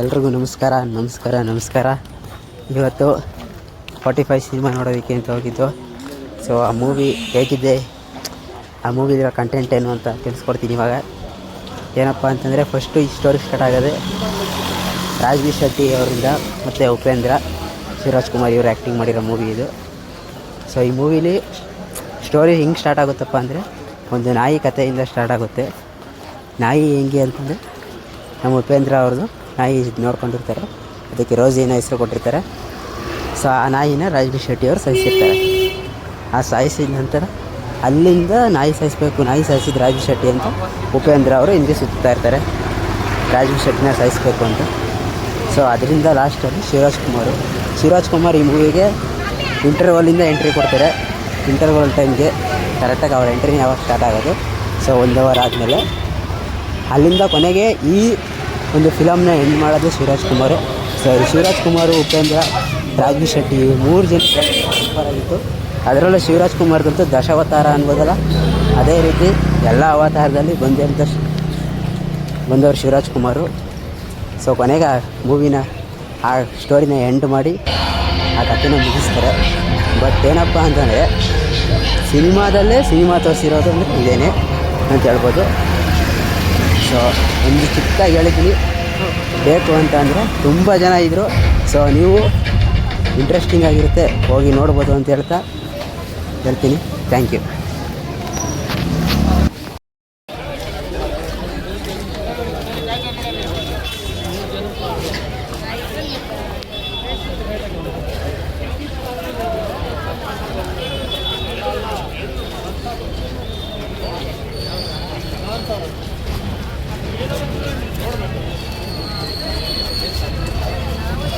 ಎಲ್ರಿಗೂ ನಮಸ್ಕಾರ. ಇವತ್ತು 45 ಸಿನಿಮಾ ನೋಡೋದಕ್ಕೆ ಅಂತ ಹೋಗಿದ್ದು. ಸೊ ಆ ಮೂವಿ ಹೇಗಿದೆ, ಆ ಮೂವಿಲಿರೋ ಕಂಟೆಂಟ್ ಏನು ಅಂತ ತಿಳಿಸ್ಕೊಡ್ತೀನಿ ಇವಾಗ. ಏನಪ್ಪ ಅಂತಂದರೆ ಫಸ್ಟು ಈ ಸ್ಟೋರಿ ಸ್ಟಾರ್ಟ್ ಆಗೋದೆ ರಾಜ್ಬಿ ಶೆಟ್ಟಿ ಅವರಿಂದ ಮತ್ತು ಉಪೇಂದ್ರ ಶಿವರಾಜ್ ಕುಮಾರ್ ಇವರು ಆ್ಯಕ್ಟಿಂಗ್ ಮಾಡಿರೋ ಮೂವಿ ಇದು. ಸೊ ಈ ಮೂವಿಲಿ ಸ್ಟೋರಿ ಹೆಂಗೆ ಸ್ಟಾರ್ಟ್ ಆಗುತ್ತಪ್ಪ ಅಂದರೆ, ಒಂದು ನಾಯಿ ಕಥೆಯಿಂದ ಸ್ಟಾರ್ಟ್ ಆಗುತ್ತೆ. ನಾಯಿ ಹೆಂಗೆ ಅಂತಂದರೆ, ನಮ್ಮ ಉಪೇಂದ್ರ ಅವ್ರದ್ದು ನಾಯಿ ನೋಡ್ಕೊಂಡಿರ್ತಾರೆ, ಅದಕ್ಕೆ ರೋಸಿ ಅನ್ನೋ ಹೆಸರು ಕೊಟ್ಟಿರ್ತಾರೆ. ಸೊ ಆ ನಾಯಿನ ರಾಜ್ಬಿ ಶೆಟ್ಟಿ ಅವರು ಸಾಯಿಸಿರ್ತಾರೆ. ಆ ಸಾಯಿಸಿದ ನಂತರ ಅಲ್ಲಿಂದ ನಾಯಿ ಸಾಯಿಸಿದ ರಾಜ್ಬಿ ಶೆಟ್ಟಿ ಅಂತ ಉಪೇಂದ್ರ ಅವರು ಹಿಂದೆ ಸುತ್ತಾ ಇರ್ತಾರೆ, ರಾಜ್ಬಿ ಶೆಟ್ಟಿನ ಸಾಯಿಸಬೇಕು ಅಂತ. ಸೊ ಅದರಿಂದ ಲಾಸ್ಟಲ್ಲಿ ಶಿವರಾಜ್ ಕುಮಾರ್ ಈ ಮೂವಿಗೆ ಇಂಟರ್ವಲಿಂದ ಎಂಟ್ರಿ ಕೊಡ್ತಾರೆ. ಇಂಟರ್ವಲ್ ಟೈಮ್ಗೆ ಕರೆಕ್ಟಾಗಿ ಅವ್ರ ಎಂಟ್ರಿನ ಯಾವಾಗ ಸ್ಟಾರ್ಟ್ ಆಗೋದು, ಸೊ 1 ಅವರ್ ಆದಮೇಲೆ ಅಲ್ಲಿಂದ ಕೊನೆಗೆ ಈ ಒಂದು ಫಿಲಮ್ನ ಎಂಡ್ ಮಾಡೋದು ಶಿವರಾಜ್ ಕುಮಾರು. ಸೊ ಶಿವರಾಜ್ ಕುಮಾರು, ಉಪೇಂದ್ರ, ರಾಜ್ಬಿ ಶೆಟ್ಟಿ 3 ಜನ ಸೂಪರಾಗಿತ್ತು. ಅದರಲ್ಲೂ ಶಿವರಾಜ್ ಕುಮಾರ್ದಂತೂ ದಶಾವತಾರ ಅನ್ಬೋದಲ್ಲ, ಅದೇ ರೀತಿ ಎಲ್ಲ ಅವತಾರದಲ್ಲಿ ಬಂದವರು ಶಿವರಾಜ್ ಕುಮಾರು. ಸೊ ಕೊನೆಗೆ ಆ ಮೂವಿನ ಆ ಸ್ಟೋರಿನ ಎಂಡ್ ಮಾಡಿ ಆ ಕಥೆನ ಮುಗಿಸ್ತಾರೆ. ಬಟ್ ಏನಪ್ಪ ಅಂತಂದರೆ, ಸಿನಿಮಾದಲ್ಲೇ ಸಿನಿಮಾ ತೋರಿಸಿರೋದು ಅಂದರೆ ಇದೇನೆ ಅಂತ ಹೇಳ್ಬೋದು. ಸೊ ಒಂದು ಚಿಕ್ಕದಾಗಿ ಹೇಳಿದ್ದೀನಿ, ಬೇಕು ಅಂತ ಅಂದರೆ ತುಂಬ ಜನ ಇದ್ದರು. ಸೊ ನೀವು ಇಂಟ್ರೆಸ್ಟಿಂಗ್ ಆಗಿರುತ್ತೆ, ಹೋಗಿ ನೋಡ್ಬೋದು ಅಂತ ಹೇಳ್ತೀನಿ. Thank you.